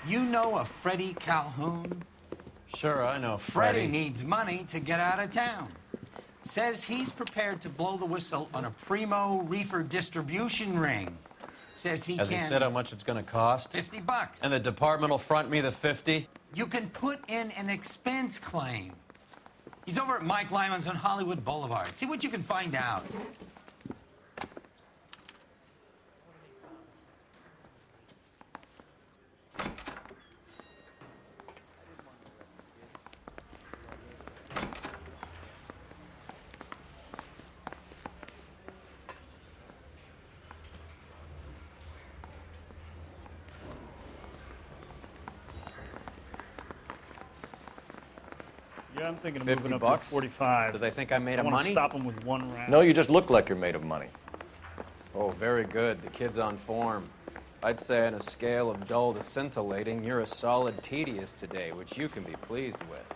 You know a Freddie Calhoun? Sure, I know Freddie Freddie. needs money to get out of town. Says he's prepared to blow the whistle on a primo reefer distribution ring. Says he Has can... he said how much it's gonna cost? $50. And the department will front me the 50? You can put in an expense claim. He's over at Mike Lyman's on Hollywood Boulevard. See what you can find out. Yeah, I'm thinking of 50 moving up bucks? to 45. Do they think I made I of want to money? stop them with one round. No, you just look like you're made of money. Oh, very good. The kid's on form. I'd say on a scale of dull to scintillating, you're a solid tedious today, which you can be pleased with.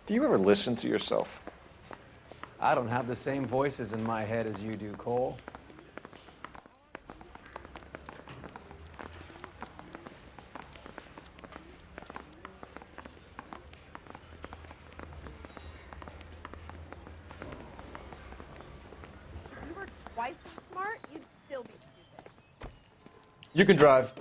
Do you ever listen to yourself? I don't have the same voices in my head as you do, Cole. If you were twice as smart, you'd still be stupid. You can drive.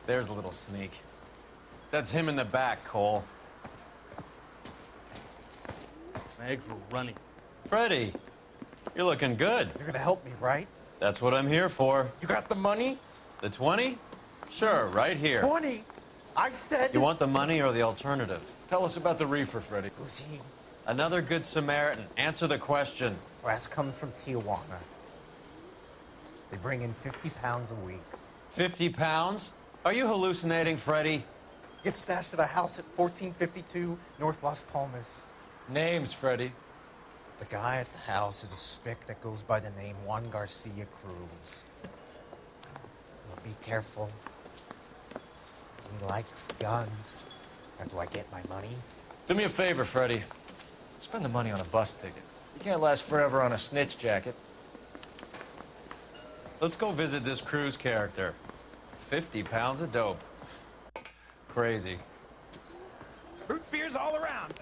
There's a little sneak. That's him in the back, Cole. My eggs were running. Freddie, you're looking good. You're gonna help me, right? That's what I'm here for. You got the money? The 20? Sure, right here. 20? I said... You want the money or the alternative? Tell us about the reefer, Freddie. Who's he? Another good Samaritan. Answer the question. Brass comes from Tijuana. They bring in 50 pounds a week. 50 pounds? Are you hallucinating, Freddie? Gets stashed at a house at 1452 North Las Palmas. Names, Freddie. The guy at the house is a spick that goes by the name Juan Garcia Cruz. Well, be careful. He likes guns. How do I get my money? Do me a favor, Freddie. Spend the money on a bus ticket. You can't last forever on a snitch jacket. Let's go visit this Cruz character. 50 pounds of dope. Crazy. Root beers all around.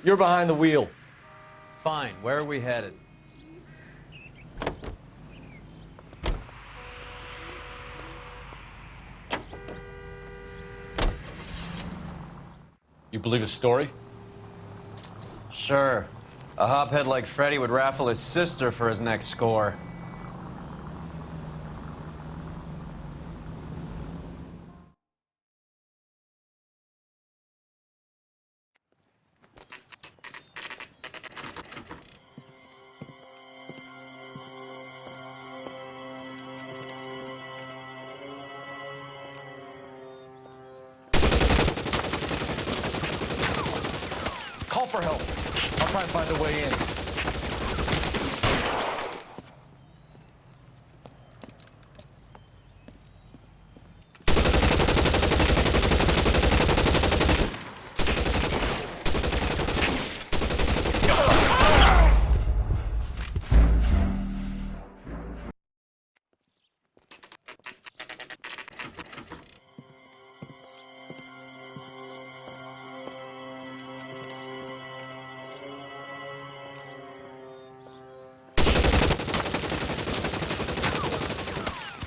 You're behind the wheel. Fine, where are we headed? You believe his story? Sure. A hophead like Freddie would raffle his sister for his next score. Call for help. I'll try and find a way in.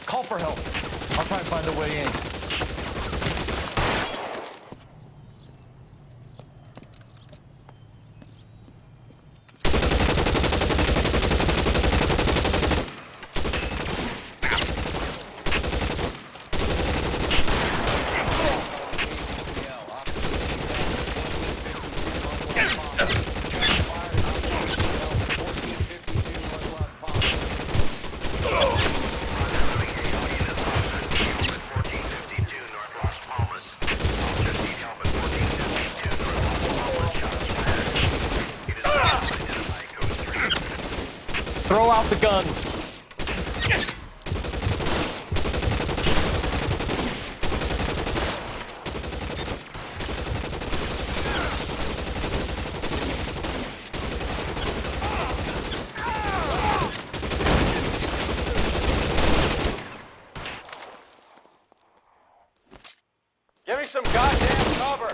Call for help. I'll try and find a way in. out the guns. Give me some goddamn cover!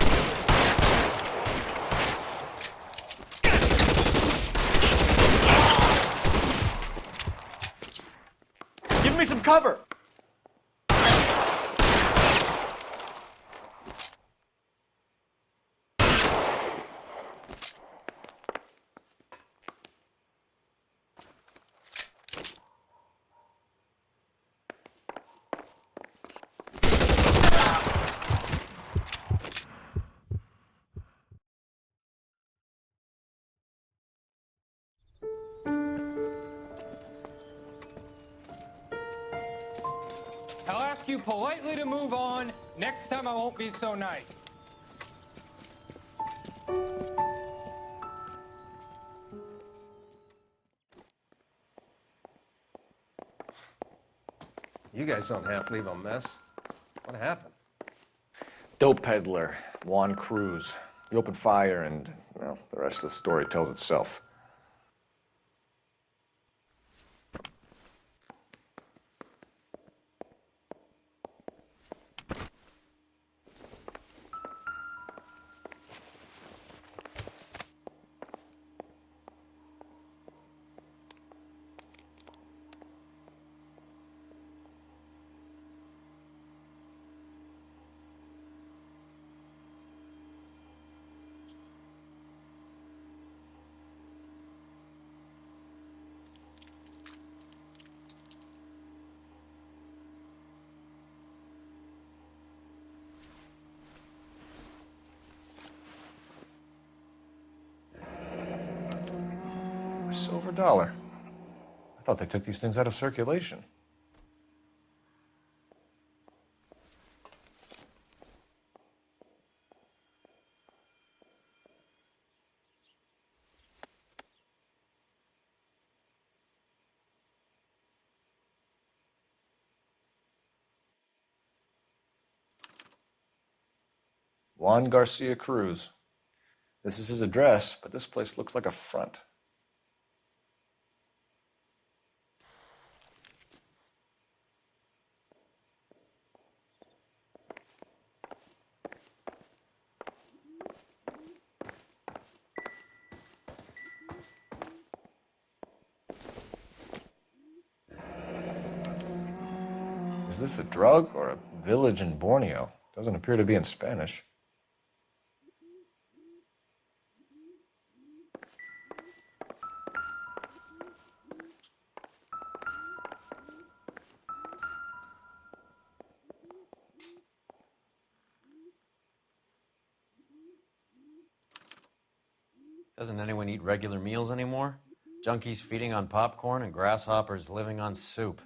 Give me some cover! I'll ask you politely to move on. Next time I won't be so nice. You guys don't have to leave a mess. What happened? Dope peddler, Juan Cruz. He opened fire and, well, the rest of the story tells itself. A silver dollar. I thought they took these things out of circulation. Juan Garcia Cruz. This is his address, but this place looks like a front. Is this a drug or a village in Borneo? Doesn't appear to be in Spanish. Doesn't anyone eat regular meals anymore? Junkies feeding on popcorn and grasshoppers living on soup.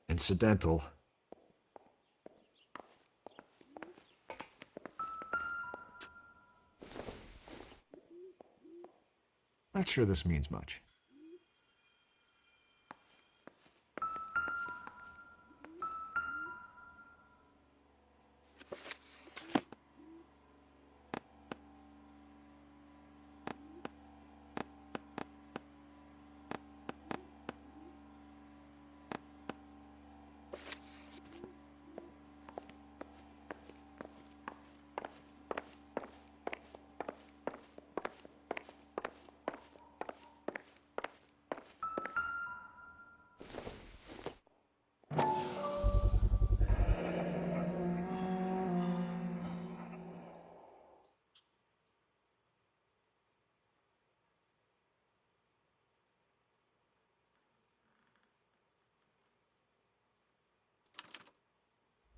Incidental. Not sure this means much.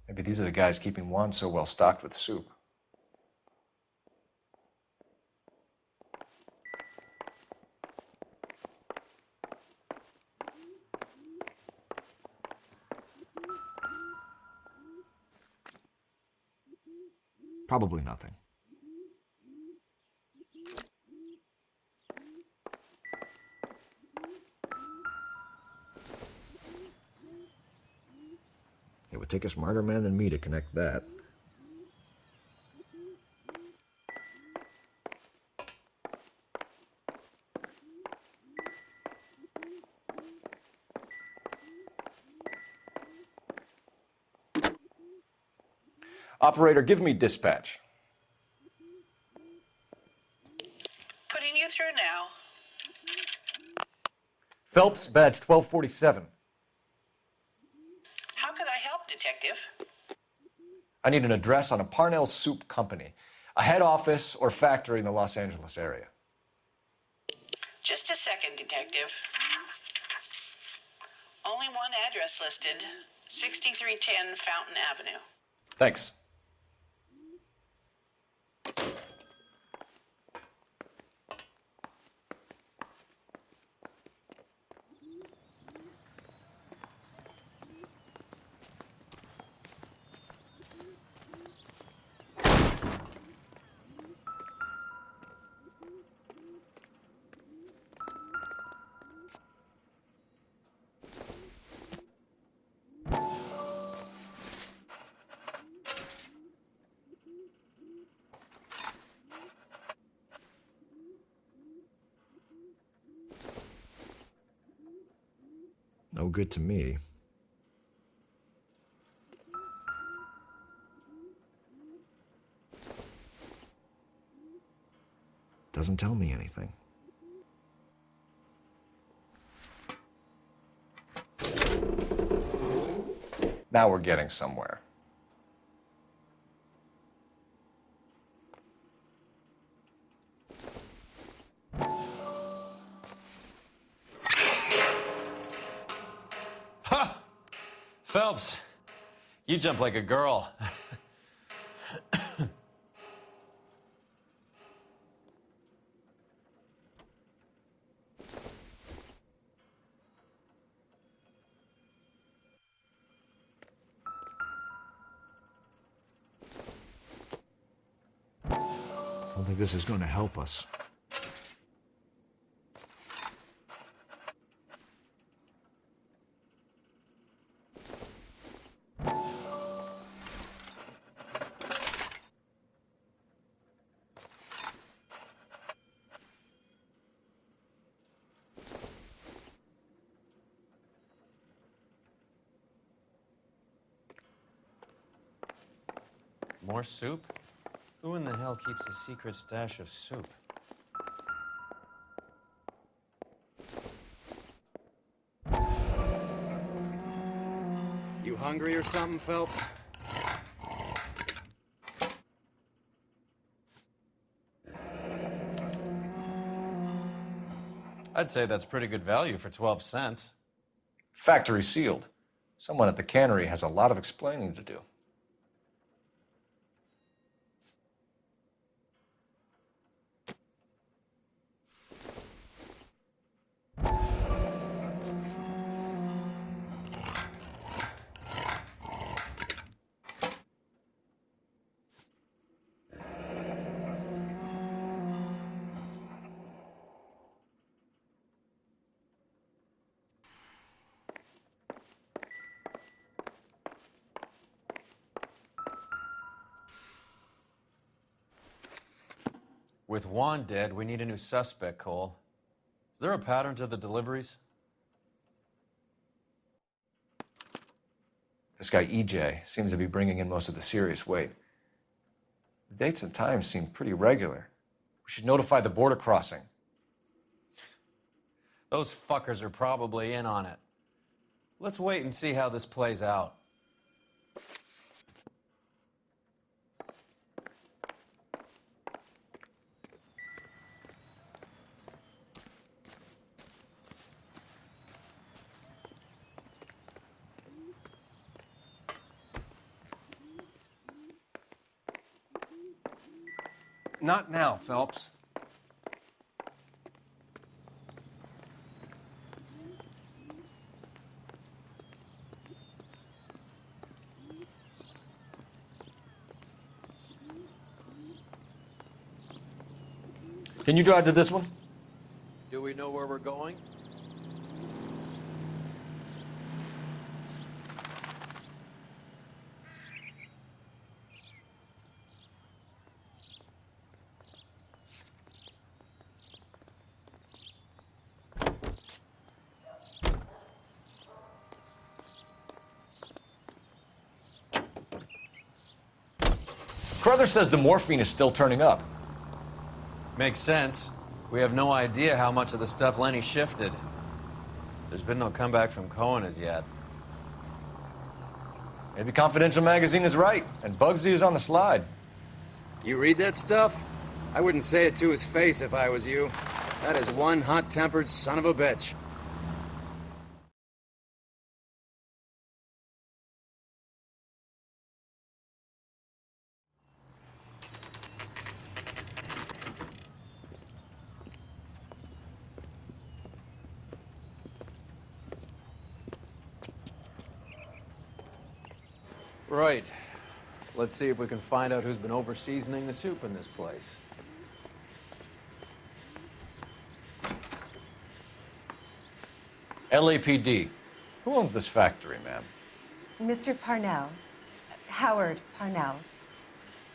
Maybe these are the guys keeping Juan so well stocked with soup. Probably nothing. It would take a smarter man than me to connect that. Operator, give me dispatch. Putting you through now. Phelps, badge 1247. How could I help, Detective? I need an address on a Parnell Soup Company, a head office or factory in the Los Angeles area. Just a second, Detective. Only one address listed, 6310 Fountain Avenue. Thanks. No good to me. Doesn't tell me anything. Now we're getting somewhere. Ha! Phelps, you jump like a girl. I don't think this is going to help us. More soup? Who in the hell keeps a secret stash of soup? You hungry or something, Phelps? I'd say that's pretty good value for 12 cents. Factory sealed. Someone at the cannery has a lot of explaining to do. With Juan dead, we need a new suspect, Cole. Is there a pattern to the deliveries? This guy EJ seems to be bringing in most of the serious weight. The dates and times seem pretty regular. We should notify the border crossing. Those fuckers are probably in on it. Let's wait and see how this plays out. Not now, Phelps. Can you drive to this one? Do we know where we're going? Carruthers says the morphine is still turning up. Makes sense. We have no idea how much of the stuff Lenny shifted. There's been no comeback from Cohen as yet. Maybe Confidential magazine is right, and Bugsy is on the slide. You read that stuff? I wouldn't say it to his face if I was you. That is one hot-tempered son of a bitch. Right. Let's see if we can find out who's been over-seasoning the soup in this place. LAPD. Who owns this factory, ma'am? Mr. Parnell. Howard Parnell.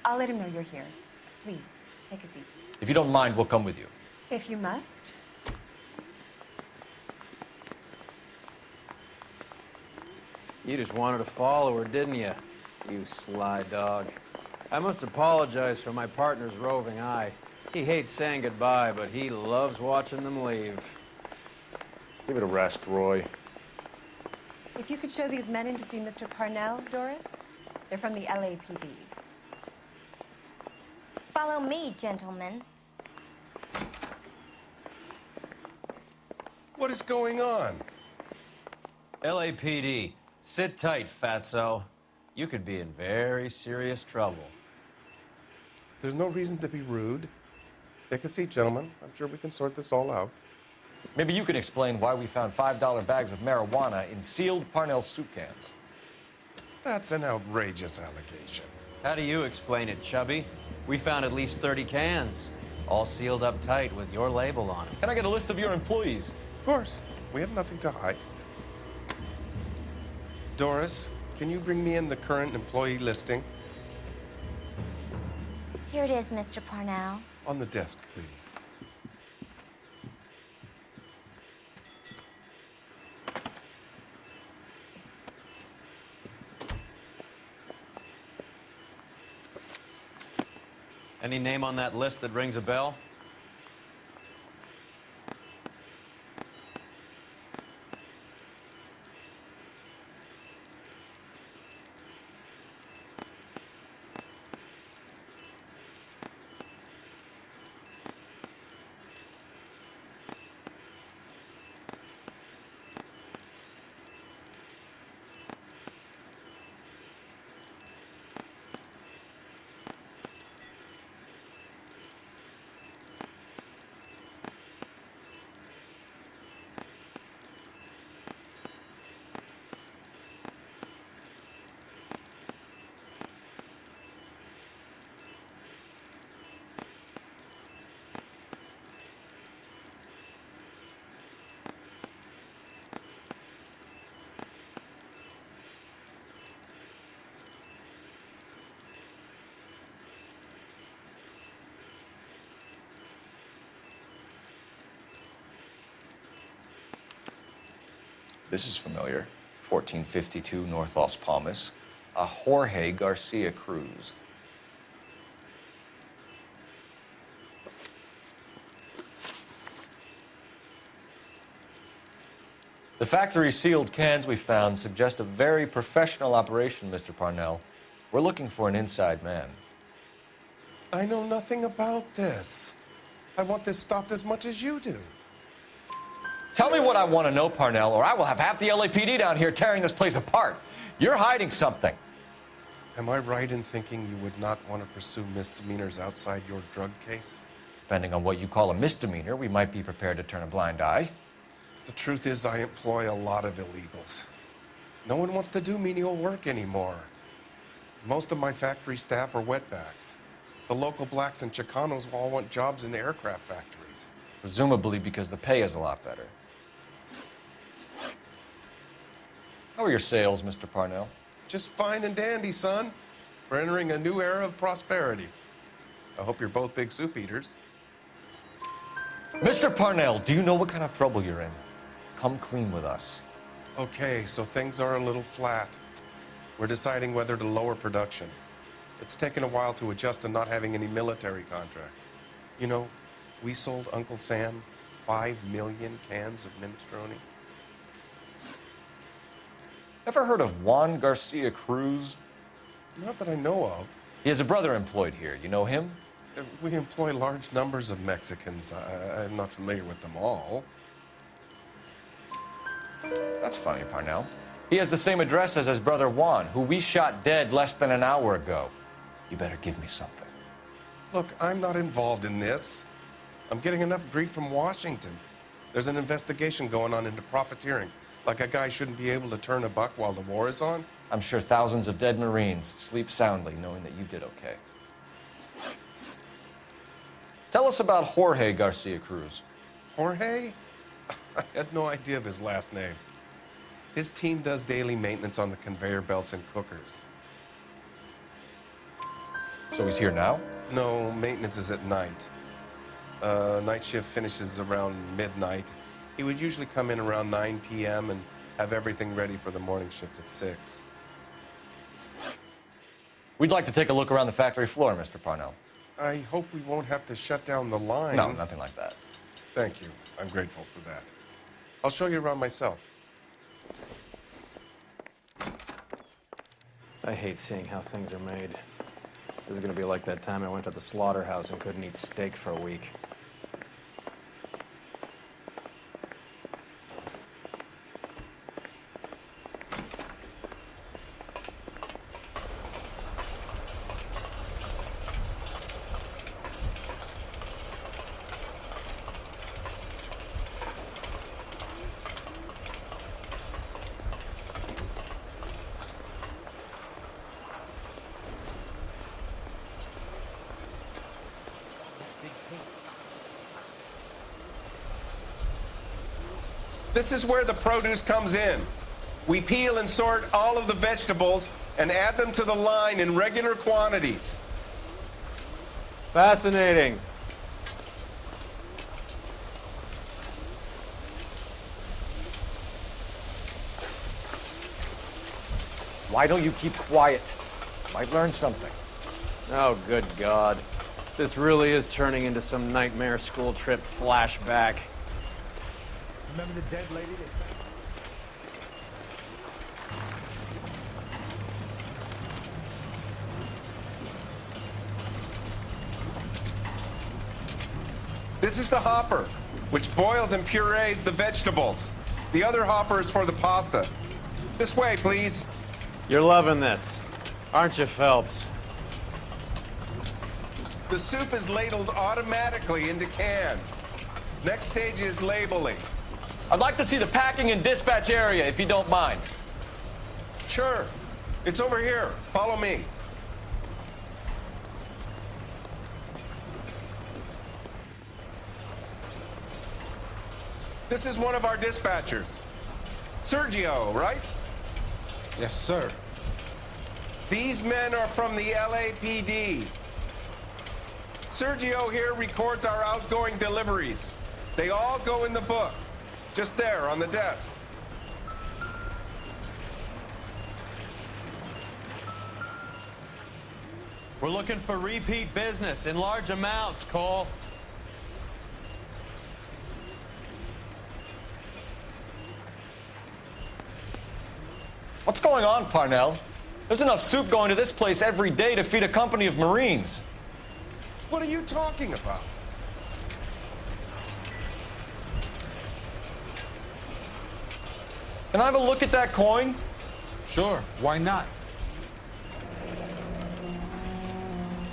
I'll let him know you're here. Please, take a seat. If you don't mind, we'll come with you. If you must. You just wanted to follow her, didn't you? You sly dog. I must apologize for my partner's roving eye. He hates saying goodbye, but he loves watching them leave. Give it a rest, Roy. If you could show these men in to see Mr. Parnell, Doris. They're from the LAPD. Follow me, gentlemen. What is going on? LAPD, sit tight, fatso. You could be in very serious trouble. There's no reason to be rude. Take a seat, gentlemen. I'm sure we can sort this all out. Maybe you can explain why we found $5 bags of marijuana in sealed Parnell soup cans. That's an outrageous allegation. How do you explain it, Chubby? We found at least 30 cans, all sealed up tight with your label on them. Can I get a list of your employees? Of course. We have nothing to hide. Doris, can you bring me in the current employee listing? Here it is, Mr. Parnell. On the desk, please. Any name on that list that rings a bell? This is familiar. 1452 North Las Palmas. A Jorge Garcia Cruz. The factory sealed cans we found suggest a very professional operation, Mr. Parnell. We're looking for an inside man. I know nothing about this. I want this stopped as much as you do. Tell me what I want to know, Parnell, or I will have half the LAPD down here tearing this place apart. You're hiding something. Am I right in thinking you would not want to pursue misdemeanors outside your drug case? Depending on what you call a misdemeanor, we might be prepared to turn a blind eye. The truth is, I employ a lot of illegals. No one wants to do menial work anymore. Most of my factory staff are wetbacks. The local blacks and Chicanos all want jobs in aircraft factories. Presumably because the pay is a lot better. How are your sales, Mr. Parnell? Just fine and dandy, son. We're entering a new era of prosperity. I hope you're both big soup eaters. Mr. Parnell, do you know what kind of trouble you're in? Come clean with us. Okay, so things are a little flat. We're deciding whether to lower production. It's taken a while to adjust to not having any military contracts. You know, we sold Uncle Sam 5 million cans of minestrone. Ever heard of Juan Garcia Cruz? Not that I know of. He has a brother employed here. You know him? We employ large numbers of Mexicans. I'm not familiar with them all. That's funny, Parnell. He has the same address as his brother Juan, who we shot dead less than an hour ago. You better give me something. Look, I'm not involved in this. I'm getting enough grief from Washington. There's an investigation going on into profiteering. Like a guy shouldn't be able to turn a buck while the war is on. I'm sure thousands of dead Marines sleep soundly knowing that you did okay. Tell us about Jorge Garcia Cruz. Jorge? I had no idea of his last name. His team does daily maintenance on the conveyor belts and cookers. So he's here now? No, maintenance is at night. Night shift finishes around midnight. He would usually come in around 9 p.m. and have everything ready for the morning shift at 6. We'd like to take a look around the factory floor, Mr. Parnell. I hope we won't have to shut down the line. No, nothing like that. Thank you. I'm grateful for that. I'll show you around myself. I hate seeing how things are made. This is gonna be like that time I went to the slaughterhouse and couldn't eat steak for a week. This is where the produce comes in. We peel and sort all of the vegetables and add them to the line in regular quantities. Fascinating. Why don't you keep quiet? Might learn something. Oh, good God. This really is turning into some nightmare school trip flashback. Remember the dead lady? This is the hopper, which boils and purees the vegetables. The other hopper is for the pasta. This way, please. You're loving this, aren't you, Phelps? The soup is ladled automatically into cans. Next stage is labeling. I'd like to see the packing and dispatch area, if you don't mind. Sure. It's over here. Follow me. This is one of our dispatchers. Sergio, right? Yes, sir. These men are from the LAPD. Sergio here records our outgoing deliveries. They all go in the book. Just there, on the desk. We're looking for repeat business in large amounts, Cole. What's going on, Parnell? There's enough soup going to this place every day to feed a company of Marines. What are you talking about? Can I have a look at that coin? Sure, why not?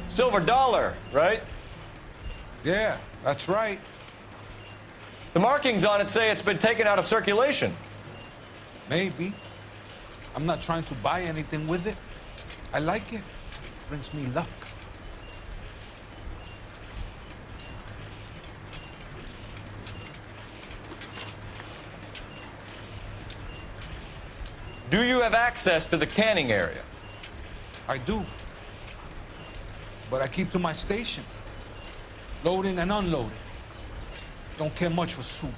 Silver dollar, right? Yeah, that's right. The markings on it say it's been taken out of circulation. Maybe. I'm not trying to buy anything with it. I like it. Brings me luck. Do you have access to the canning area? I do. But I keep to my station. Loading and unloading. Don't care much for soup.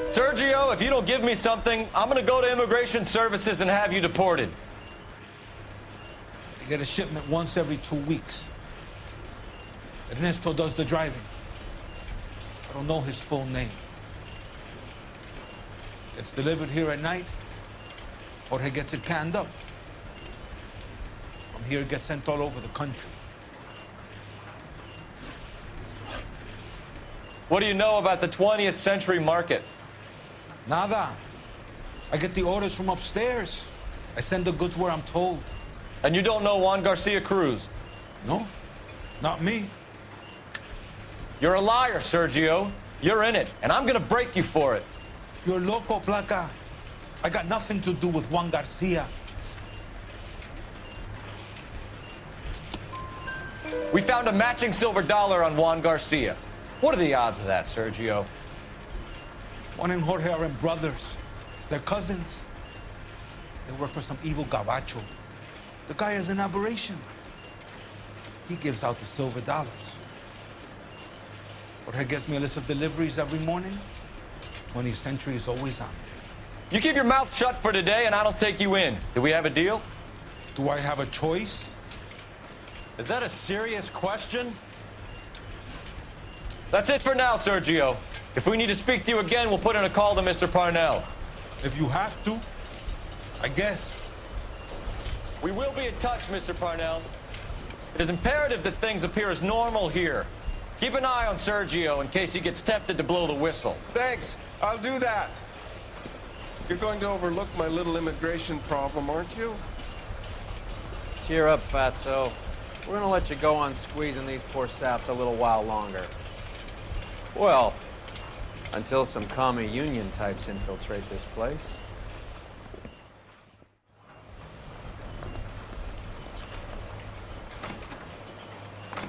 Sergio, if you don't give me something, I'm gonna go to Immigration Services and have you deported. I get a shipment once every 2 weeks. Ernesto does the driving. I don't know his full name. It's delivered here at night, or he gets it canned up. From here, it gets sent all over the country. What do you know about the 20th century market? Nada. I get the orders from upstairs. I send the goods where I'm told. And you don't know Juan Garcia Cruz? No, not me. You're a liar, Sergio. You're in it, and I'm gonna break you for it. You're loco, Placa. I got nothing to do with Juan Garcia. We found a matching silver dollar on Juan Garcia. What are the odds of that, Sergio? Juan and Jorge are brothers. They're cousins. They work for some evil gabacho. The guy is an aberration. He gives out the silver dollars. Jorge gets me a list of deliveries every morning. 20th Century is always on there. You keep your mouth shut for today, and I don't take you in. Do we have a deal? Do I have a choice? Is that a serious question? That's it for now, Sergio. If we need to speak to you again, we'll put in a call to Mr. Parnell. If you have to, I guess. We will be in touch, Mr. Parnell. It is imperative that things appear as normal here. Keep an eye on Sergio in case he gets tempted to blow the whistle. Thanks. I'll do that. You're going to overlook my little immigration problem, aren't you? Cheer up, fatso. We're gonna let you go on squeezing these poor saps a little while longer. Well, until some commie union types infiltrate this place.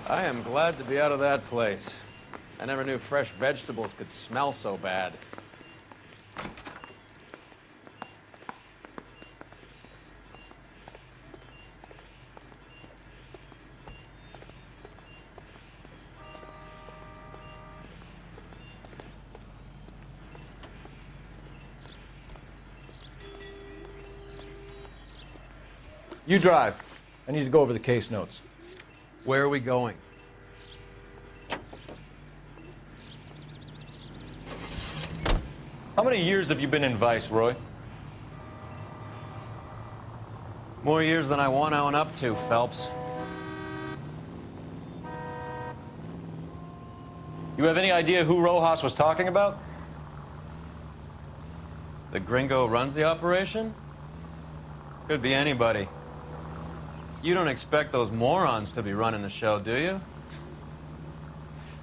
I am glad to be out of that place. I never knew fresh vegetables could smell so bad. You drive. I need to go over the case notes. Where are we going? How many years have you been in Vice, Roy? More years than I want to own up to, Phelps. You have any idea who Rojas was talking about? The gringo runs the operation? Could be anybody. You don't expect those morons to be running the show, do you?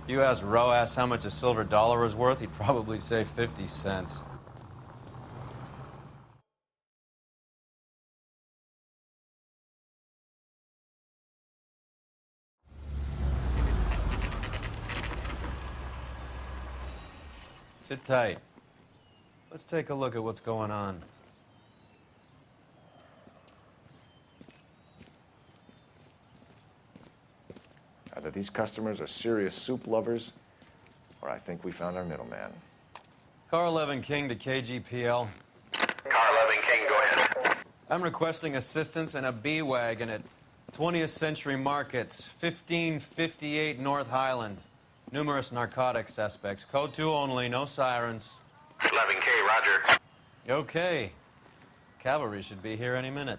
If you asked Rojas how much a silver dollar was worth, he'd probably say 50 cents. Sit tight. Let's take a look at what's going on. Either these customers are serious soup lovers, or I think we found our middleman. Car 11 King to KGPL. Car 11 King, go ahead. I'm requesting assistance in a B-Wagon at 20th Century Markets, 1558 North Highland. Numerous narcotic suspects. Code 2 only, no sirens. 11K, roger. Okay. Cavalry should be here any minute.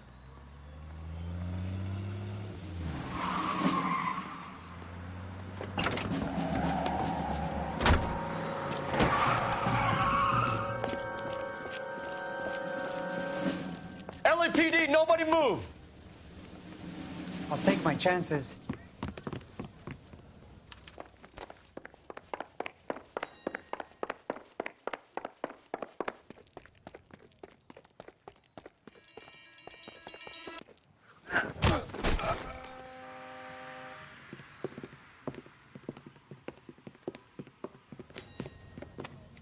LAPD, nobody move! I'll take my chances.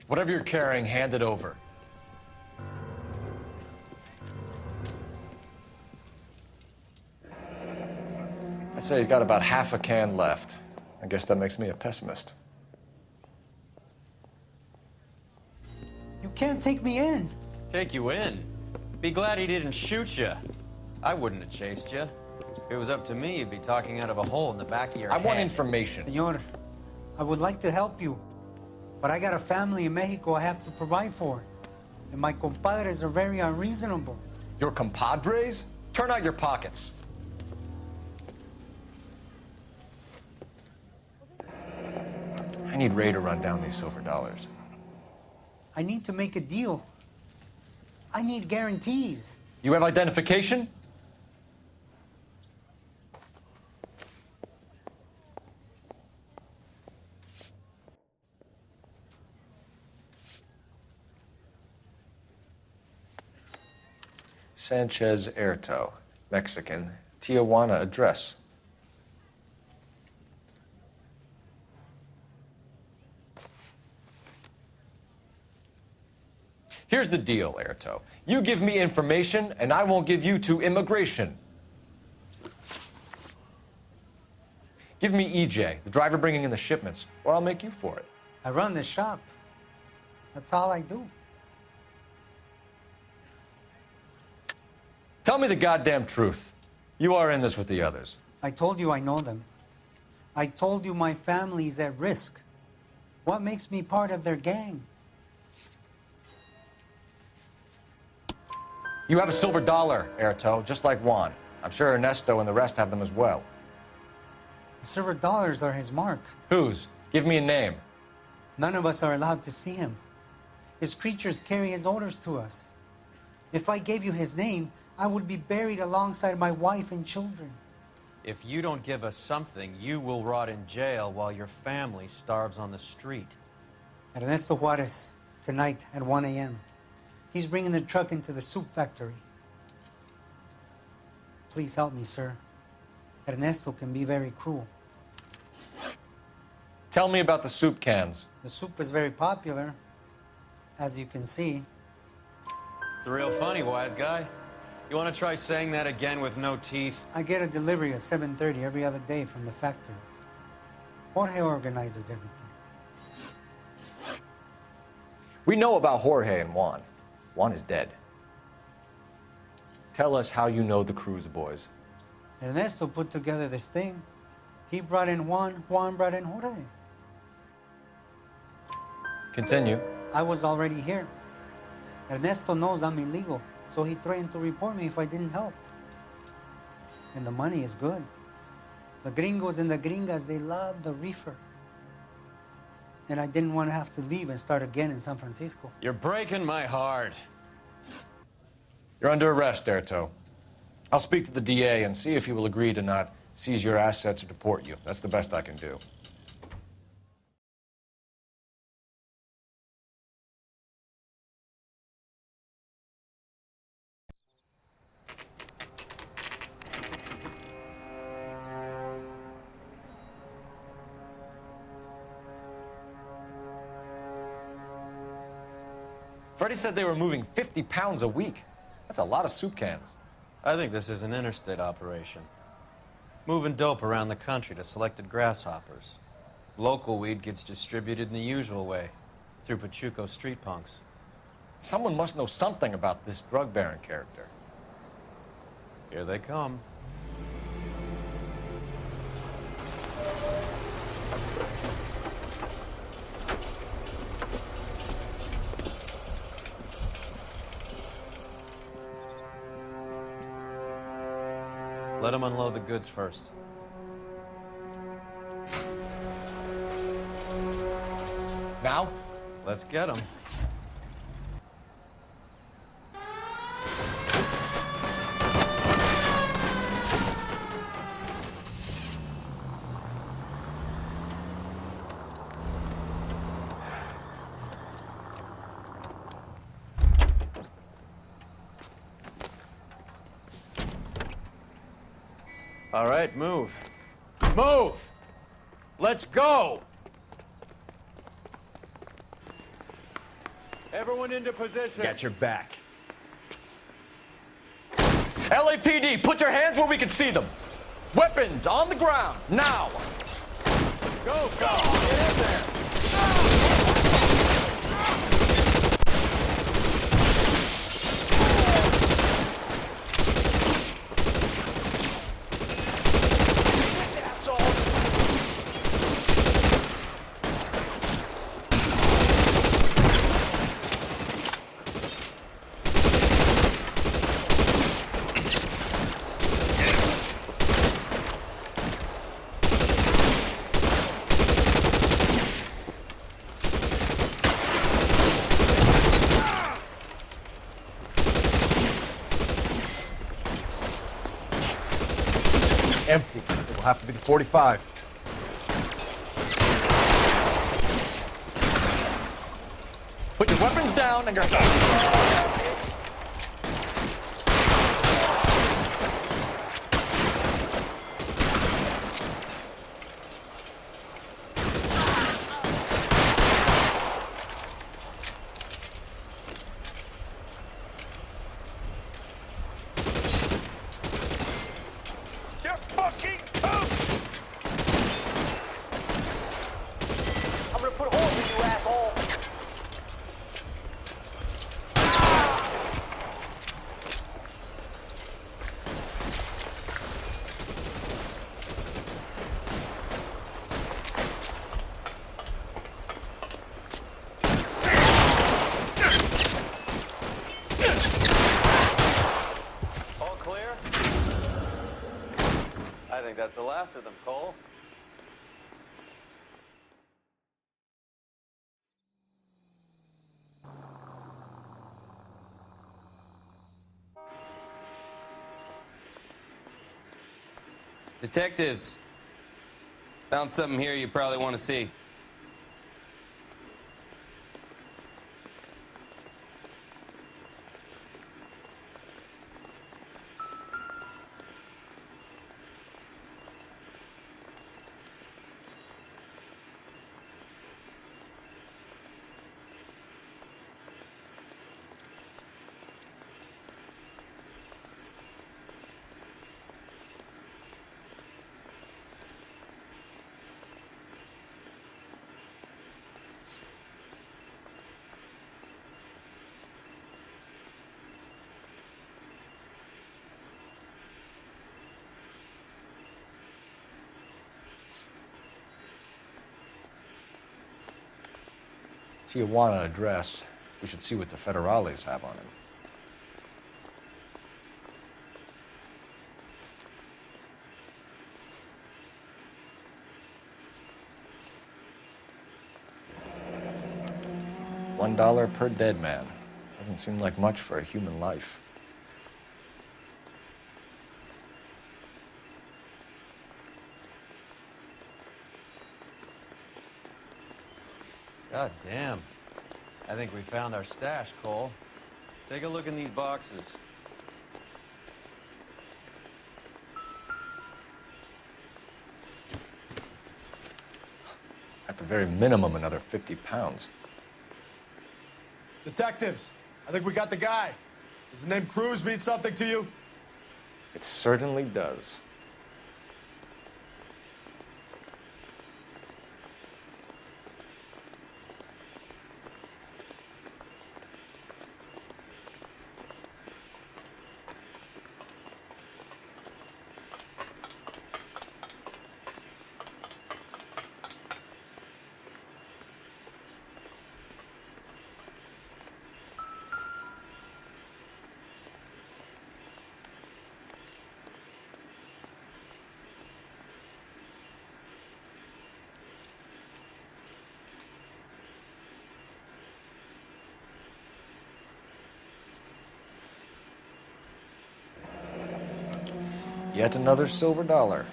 Whatever you're carrying, hand it over. say he's got about half a can left. I guess that makes me a pessimist. You can't take me in. Take you in? Be glad he didn't shoot you. I wouldn't have chased you. If it was up to me, you'd be talking out of a hole in the back of your head. I want information. Senor, I would like to help you, but I got a family in Mexico I have to provide for. And my compadres are very unreasonable. Your compadres? Turn out your pockets. I need Ray to run down these silver dollars. I need to make a deal. I need guarantees. You have identification? Sanchez Erto, Mexican, Tijuana address. Here's the deal, Erto. You give me information, and I won't give you to immigration. Give me EJ, the driver bringing in the shipments, or I'll make you for it. I run the shop. That's all I do. Tell me the goddamn truth. You are in this with the others. I told you I know them. I told you my family's at risk. What makes me part of their gang? You have a silver dollar, Erto, just like Juan. I'm sure Ernesto and the rest have them as well. The silver dollars are his mark. Whose? Give me a name. None of us are allowed to see him. His creatures carry his orders to us. If I gave you his name, I would be buried alongside my wife and children. If you don't give us something, you will rot in jail while your family starves on the street. Ernesto Juarez, tonight at 1 a.m. He's bringing the truck into the soup factory. Please help me, sir. Ernesto can be very cruel. Tell me about the soup cans. The soup is very popular, as you can see. It's real funny, wise guy. You want to try saying that again with no teeth? I get a delivery at 7:30 every other day from the factory. Jorge organizes everything. We know about Jorge and Juan. Juan is dead. Tell us how you know the Cruz boys. Ernesto put together this thing. He brought in Juan, Juan brought in Jorge. Continue. I was already here. Ernesto knows I'm illegal, so he threatened to report me if I didn't help. And the money is good. The gringos and the gringas, they love the reefer. And I didn't want to have to leave and start again in San Francisco. You're breaking my heart. You're under arrest, Erto. I'll speak to the DA and see if he will agree to not seize your assets or deport you. That's the best I can do. Freddie said they were moving 50 pounds a week. That's a lot of soup cans. I think this is an interstate operation. Moving dope around the country to selected grasshoppers. Local weed gets distributed in the usual way, through Pachuco street punks. Someone must know something about this drug baron character. Here they come. Let them unload the goods first. Now? Let's get them. All right, move. Move! Let's go! Everyone into position. Got your back. LAPD, put your hands where we can see them. Weapons on the ground, now! Go, go! Get in there! Empty. It will have to be the 45. Put your weapons down and your... You're fucking toast! I'm gonna put holes in you, asshole! All clear? I think that's the last of them, Cole. Detectives, found something here you probably want to see. Tijuana address. We should see what the federales have on him. $1 per dead man. Doesn't seem like much for a human life. God damn. I think we found our stash, Cole. Take a look in these boxes. At the very minimum, another 50 pounds. Detectives, I think we got the guy. Does the name Cruz mean something to you? It certainly does. Yet another silver dollar.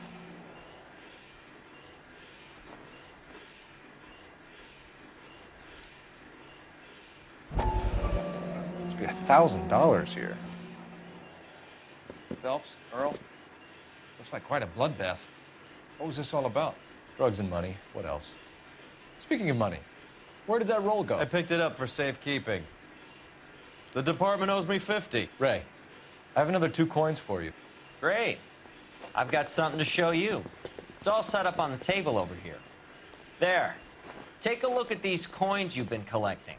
Must be $1,000 here. Phelps, Earl, looks like quite a bloodbath. What was this all about? Drugs and money. What else? Speaking of money, where did that roll go? I picked it up for safekeeping. The department owes me 50. Ray, I have another 2 coins for you. Great. I've got something to show you. It's all set up on the table over here. There. Take a look at these coins you've been collecting.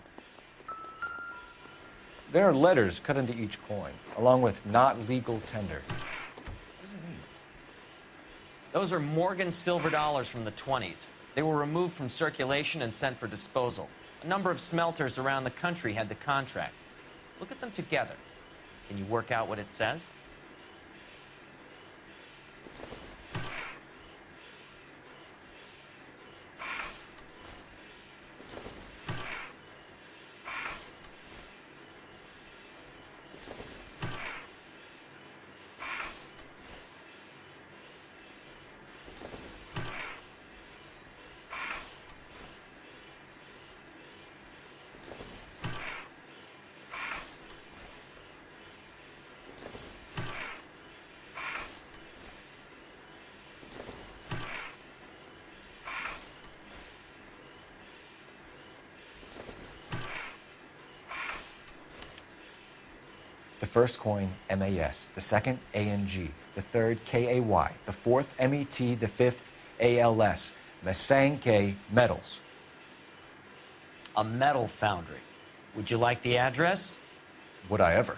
There are letters cut into each coin, along with not legal tender. What does it mean? Those are Morgan silver dollars from the 20s. They were removed from circulation and sent for disposal. A number of smelters around the country had the contract. Look at them together. Can you work out what it says? The first coin, MAS. The second, ANG. The third, KAY. The fourth, MET. The fifth, ALS. Masanke Metals. A metal foundry. Would you like the address? Would I ever?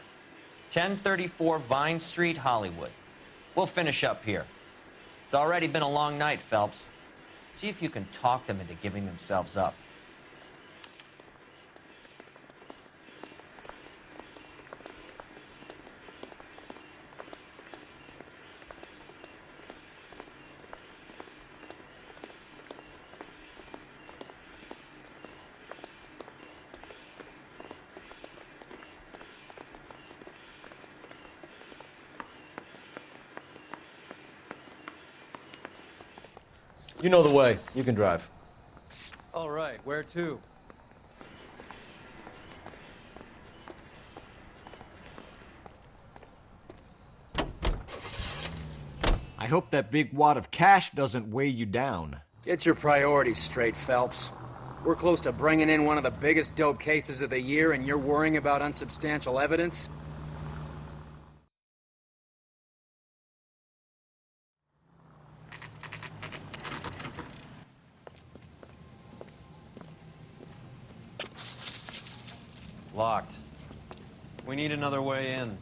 1034 Vine Street, Hollywood. We'll finish up here. It's already been a long night, Phelps. See if you can talk them into giving themselves up. You know the way. You can drive. All right, where to? I hope that big wad of cash doesn't weigh you down. Get your priorities straight, Phelps. We're close to bringing in one of the biggest dope cases of the year, and you're worrying about unsubstantial evidence? Locked. We need another way in.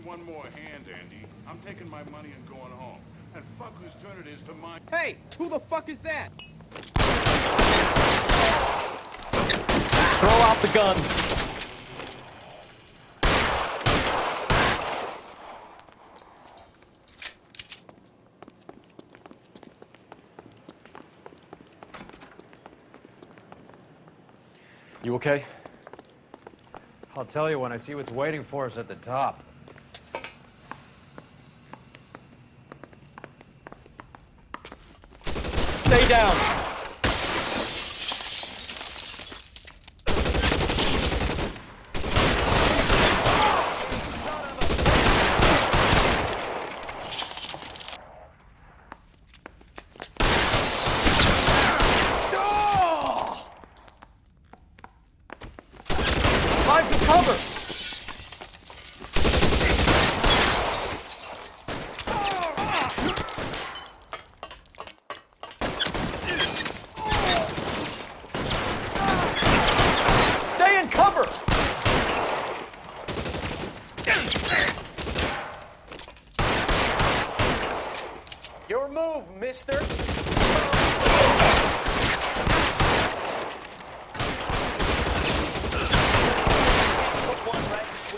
One more hand, Andy. I'm taking my money and going home. And fuck whose turn it is to mine. Hey, who the fuck is that? Throw out the guns. You okay? I'll tell you when I see what's waiting for us at the top. Stay down. Find some cover! Stay in cover. Your move, mister.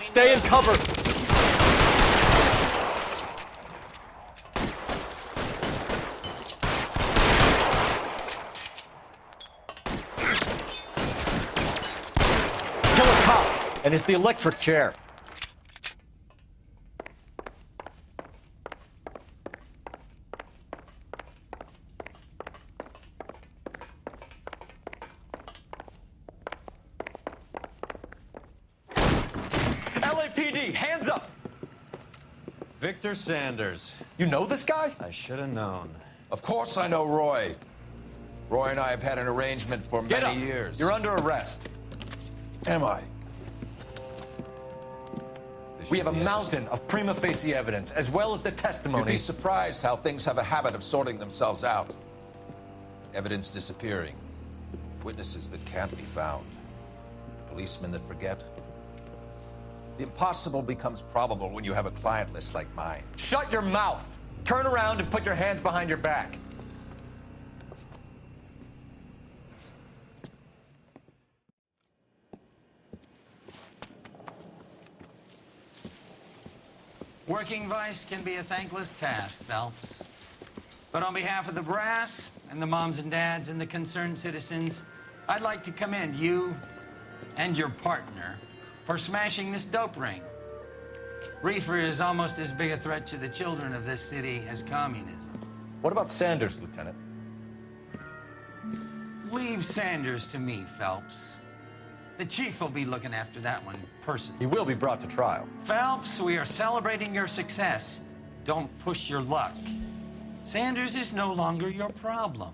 Stay in cover. kill a cop, and it's the electric chair. LAPD, hands up! Victor Sanders. You know this guy? I should have known. Of course I know Roy. Roy and I have had an arrangement for Get many up. years. You're under arrest. Am I? We have a mountain of prima facie evidence, as well as the You'd testimony. be surprised how things have a habit of sorting themselves out. Evidence disappearing. Witnesses that can't be found. Policemen that forget. The impossible becomes probable when you have a client list like mine. Shut your mouth. Turn around and put your hands behind your back. Working vice can be a thankless task, Phelps. But on behalf of the brass and the moms and dads and the concerned citizens, I'd like to commend you and your partner for smashing this dope ring. Reefer is almost as big a threat to the children of this city as communism. What about Sanders, Lieutenant? Leave Sanders to me, Phelps. The chief will be looking after that one personally. He will be brought to trial. Phelps, we are celebrating your success. Don't push your luck. Sanders is no longer your problem.